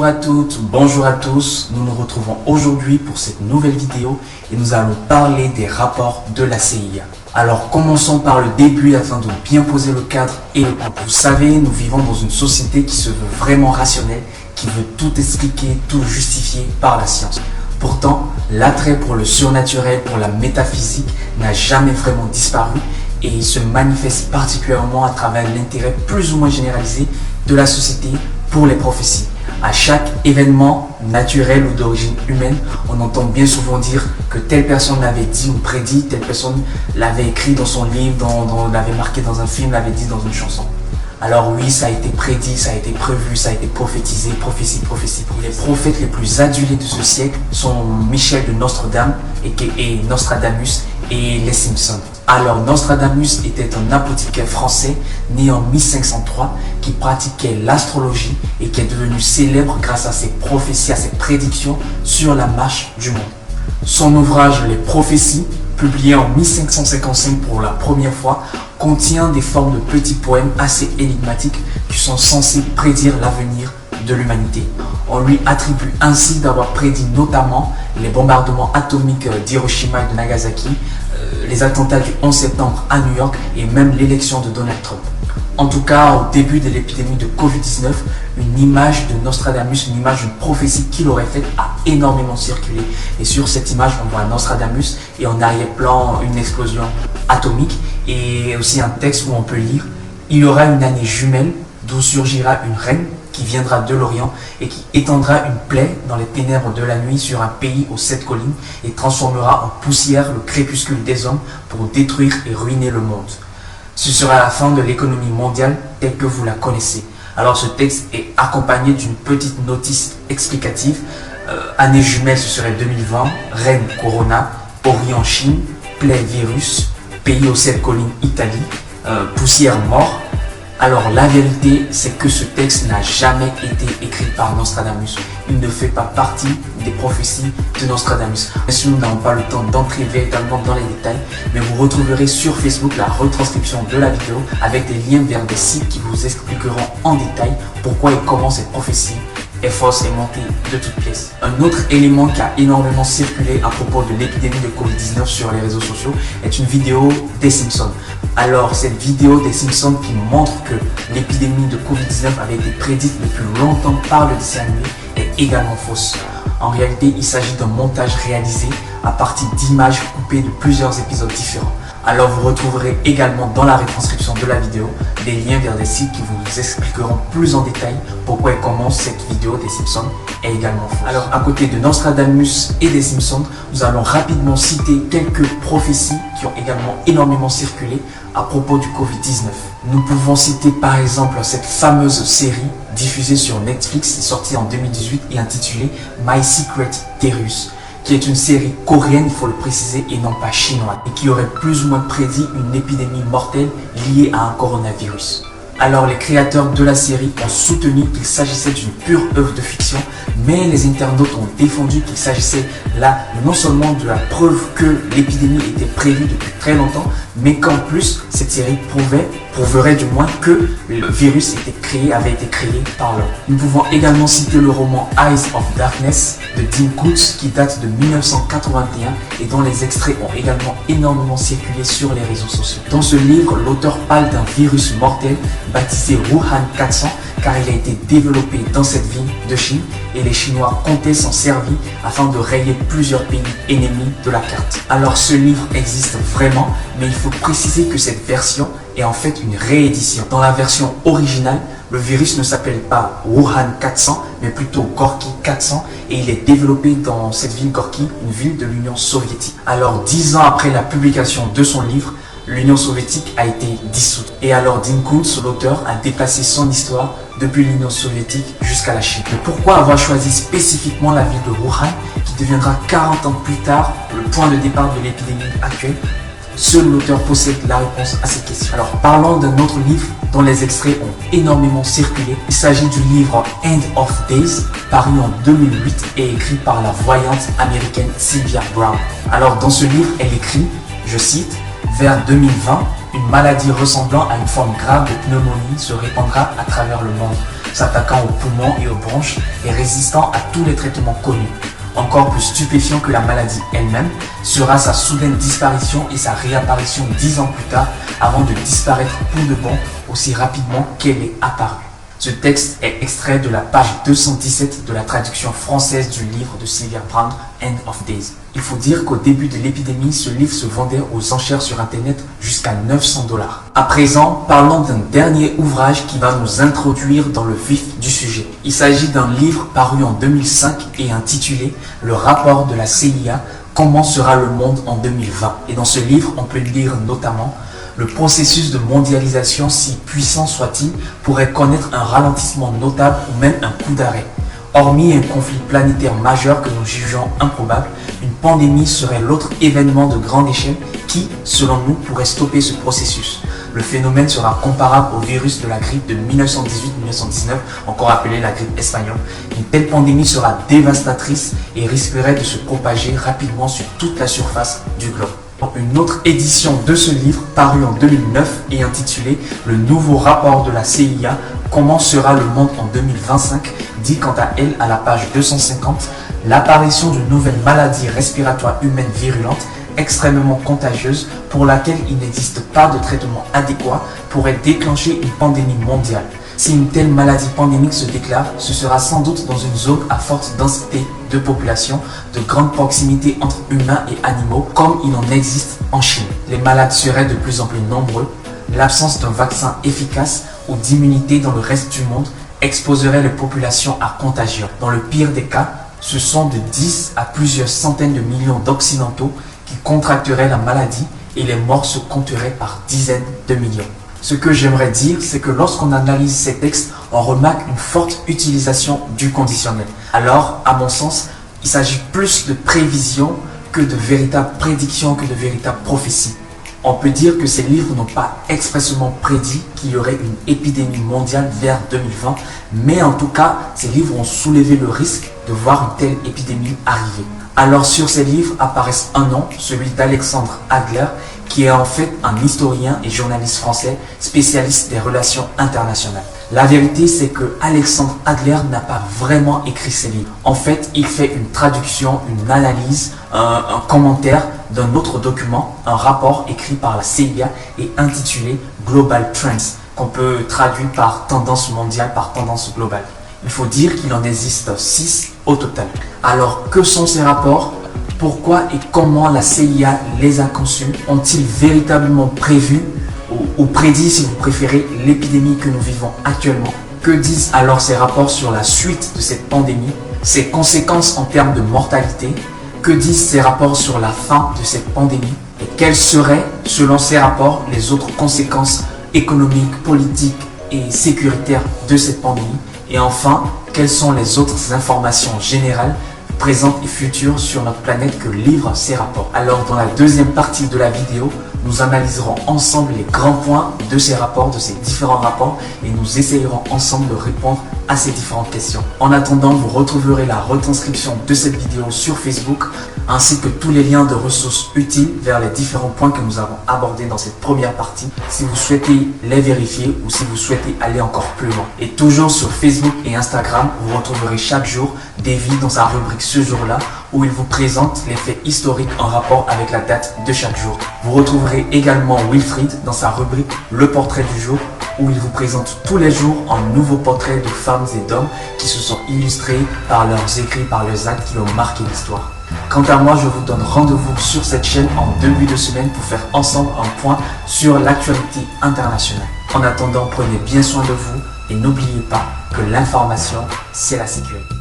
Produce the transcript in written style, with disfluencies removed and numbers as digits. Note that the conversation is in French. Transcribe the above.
Bonjour à toutes, bonjour à tous, nous nous retrouvons aujourd'hui pour cette nouvelle vidéo et nous allons parler des rapports de la CIA. Alors commençons par le début afin de bien poser le cadre et le contexte. Vous savez, nous vivons dans une société qui se veut vraiment rationnelle, qui veut tout expliquer, tout justifier par la science. Pourtant, l'attrait pour le surnaturel, pour la métaphysique n'a jamais vraiment disparu et il se manifeste particulièrement à travers l'intérêt plus ou moins généralisé de la société pour les prophéties. À chaque événement naturel ou d'origine humaine, on entend bien souvent dire que telle personne l'avait dit ou prédit, telle personne l'avait écrit dans son livre, l'avait marqué dans un film, l'avait dit dans une chanson. Alors oui, ça a été prédit, ça a été prévu, ça a été prophétisé, prophétie. Les prophètes les plus adulés de ce siècle sont Michel de Nostredame et Nostradamus et les Simpsons. Alors Nostradamus était un apothicaire français né en 1503 qui pratiquait l'astrologie et qui est devenu célèbre grâce à ses prophéties, à ses prédictions sur la marche du monde. Son ouvrage Les Prophéties, publié en 1555 pour la première fois, contient des formes de petits poèmes assez énigmatiques qui sont censés prédire l'avenir de l'humanité. On lui attribue ainsi d'avoir prédit notamment les bombardements atomiques d'Hiroshima et de Nagasaki, les attentats du 11 septembre à New York et même l'élection de Donald Trump. En tout cas, au début de l'épidémie de Covid-19, une image de Nostradamus, une image d'une prophétie qu'il aurait faite a énormément circulé. Et sur cette image, on voit Nostradamus et en arrière-plan une explosion atomique et aussi un texte où on peut lire « Il y aura une année jumelle d'où surgira une reine qui viendra de l'Orient et qui étendra une plaie dans les ténèbres de la nuit sur un pays aux 7 collines et transformera en poussière le crépuscule des hommes pour détruire et ruiner le monde. Ce sera la fin de l'économie mondiale telle que vous la connaissez. » Alors ce texte est accompagné d'une petite notice explicative. Année jumelle, ce serait 2020, reine Corona, Orient Chine, plaie virus, pays aux 7 collines Italie, poussière mort. Alors la vérité, c'est que ce texte n'a jamais été écrit par Nostradamus. Il ne fait pas partie des prophéties de Nostradamus. Bien sûr, nous n'avons pas le temps d'entrer véritablement dans les détails, mais vous retrouverez sur Facebook la retranscription de la vidéo avec des liens vers des sites qui vous expliqueront en détail pourquoi et comment cette prophétie est fausse et montée de toutes pièces. Un autre élément qui a énormément circulé à propos de l'épidémie de Covid-19 sur les réseaux sociaux est une vidéo des Simpsons. Alors cette vidéo des Simpsons qui montre que l'épidémie de Covid-19 avait été prédite depuis longtemps par le dessin animé est également fausse. En réalité, il s'agit d'un montage réalisé à partir d'images coupées de plusieurs épisodes différents. Alors vous retrouverez également dans la retranscription de la vidéo des liens vers des sites qui vous expliqueront plus en détail pourquoi et comment cette vidéo des Simpsons est également fausse. Alors à côté de Nostradamus et des Simpsons, nous allons rapidement citer quelques prophéties qui ont également énormément circulé à propos du Covid-19. Nous pouvons citer par exemple cette fameuse série diffusée sur Netflix, sortie en 2018 et intitulée My Secret Virus, qui est une série coréenne, il faut le préciser, et non pas chinoise, et qui aurait plus ou moins prédit une épidémie mortelle liée à un coronavirus. Alors les créateurs de la série ont soutenu qu'il s'agissait d'une pure œuvre de fiction, mais les internautes ont défendu qu'il s'agissait là non seulement de la preuve que l'épidémie était prévue depuis très longtemps, mais qu'en plus cette série prouverait du moins que le virus avait été créé par l'homme. Nous pouvons également citer le roman Eyes of Darkness de Dean Koontz qui date de 1981 et dont les extraits ont également énormément circulé sur les réseaux sociaux. Dans ce livre, l'auteur parle d'un virus mortel baptisé Wuhan 400 car il a été développé dans cette ville de Chine et les Chinois comptaient s'en servir afin de rayer plusieurs pays ennemis de la carte. Alors ce livre existe vraiment, mais il faut préciser que cette version est en fait une réédition. Dans la version originale, le virus ne s'appelle pas Wuhan 400, mais plutôt Gorky 400 et il est développé dans cette ville Gorky, une ville de l'Union soviétique. Alors 10 ans après la publication de son livre, l'Union soviétique a été dissoute. Et alors Dean Koontz, l'auteur, a déplacé son histoire depuis l'Union soviétique jusqu'à la Chine. Mais pourquoi avoir choisi spécifiquement la ville de Wuhan, qui deviendra 40 ans plus tard le point de départ de l'épidémie actuelle? Seul l'auteur possède la réponse à cette question. Alors parlons d'un autre livre dont les extraits ont énormément circulé. Il s'agit du livre End of Days, paru en 2008 et écrit par la voyante américaine Sylvia Browne. Alors dans ce livre, elle écrit, je cite, « Vers 2020, une maladie ressemblant à une forme grave de pneumonie se répandra à travers le monde. s'attaquant aux poumons et aux bronches et résistant à tous les traitements connus. Encore plus stupéfiant que la maladie elle-même sera sa soudaine disparition et sa réapparition 10 ans plus tard avant de disparaître pour de bon aussi rapidement qu'elle est apparue. Ce texte est extrait de la page 217 de la traduction française du livre de Sylvia Browne, End of Days. Il faut dire qu'au début de l'épidémie, ce livre se vendait aux enchères sur Internet jusqu'à 900 $. À présent, parlons d'un dernier ouvrage qui va nous introduire dans le vif du sujet. Il s'agit d'un livre paru en 2005 et intitulé « Le rapport de la CIA, comment sera le monde en 2020 ». Et dans ce livre, on peut lire notamment le processus de mondialisation, si puissant soit-il, pourrait connaître un ralentissement notable ou même un coup d'arrêt. Hormis un conflit planétaire majeur que nous jugeons improbable, une pandémie serait l'autre événement de grande échelle qui, selon nous, pourrait stopper ce processus. Le phénomène sera comparable au virus de la grippe de 1918-1919, encore appelé la grippe espagnole. Une telle pandémie sera dévastatrice et risquerait de se propager rapidement sur toute la surface du globe. Une autre édition de ce livre, paru en 2009 et intitulé « Le nouveau rapport de la CIA, comment sera le monde en 2025 » dit quant à elle à la page 250 « L'apparition d'une nouvelle maladie respiratoire humaine virulente, extrêmement contagieuse, pour laquelle il n'existe pas de traitement adéquat, pourrait déclencher une pandémie mondiale. Si une telle maladie pandémique se déclare, ce sera sans doute dans une zone à forte densité de population, de grande proximité entre humains et animaux, comme il en existe en Chine. Les malades seraient de plus en plus nombreux. L'absence d'un vaccin efficace ou d'immunité dans le reste du monde exposerait les populations à contagion. Dans le pire des cas, ce sont de 10 à plusieurs centaines de millions d'Occidentaux qui contracteraient la maladie et les morts se compteraient par dizaines de millions. Ce que j'aimerais dire, c'est que lorsqu'on analyse ces textes, on remarque une forte utilisation du conditionnel. Alors, à mon sens, il s'agit plus de prévision que de véritables prédictions, que de véritables prophéties. On peut dire que ces livres n'ont pas expressément prédit qu'il y aurait une épidémie mondiale vers 2020, mais en tout cas, ces livres ont soulevé le risque de voir une telle épidémie arriver. Alors sur ces livres apparaissent un nom, celui d'Alexandre Adler, qui est en fait un historien et journaliste français spécialiste des relations internationales. La vérité, c'est que Alexandre Adler n'a pas vraiment écrit ces livres. En fait, il fait une traduction, une analyse, un commentaire d'un autre document, un rapport écrit par la CIA et intitulé Global Trends, qu'on peut traduire par tendance mondiale, par tendance globale. Il faut dire qu'il en existe 6 au total. Alors, que sont ces rapports ? Pourquoi et comment la CIA les a conçus? Ont-ils véritablement prévu ou prédit, si vous préférez, l'épidémie que nous vivons actuellement? Que disent alors ces rapports sur la suite de cette pandémie, ses conséquences en termes de mortalité? Que disent ces rapports sur la fin de cette pandémie? Et quelles seraient, selon ces rapports, les autres conséquences économiques, politiques et sécuritaires de cette pandémie? Et enfin, quelles sont les autres informations générales présentes et futures sur notre planète que livrent ces rapports? Alors dans la deuxième partie de la vidéo, nous analyserons ensemble les grands points de ces rapports, de ces différents rapports, et nous essayerons ensemble de répondre à ces différentes questions. En attendant, vous retrouverez la retranscription de cette vidéo sur Facebook, ainsi que tous les liens de ressources utiles vers les différents points que nous avons abordés dans cette première partie, si vous souhaitez les vérifier ou si vous souhaitez aller encore plus loin. Et toujours sur Facebook et Instagram, vous retrouverez chaque jour Davy dans sa rubrique Ce jour-là, où il vous présente les faits historiques en rapport avec la date de chaque jour. Vous retrouverez également Wilfried dans sa rubrique Le portrait du jour, où il vous présente tous les jours un nouveau portrait de femmes et d'hommes qui se sont illustrés par leurs écrits, par leurs actes qui ont marqué l'histoire. Quant à moi, je vous donne rendez-vous sur cette chaîne en début de semaine pour faire ensemble un point sur l'actualité internationale. En attendant, prenez bien soin de vous et n'oubliez pas que l'information, c'est la sécurité.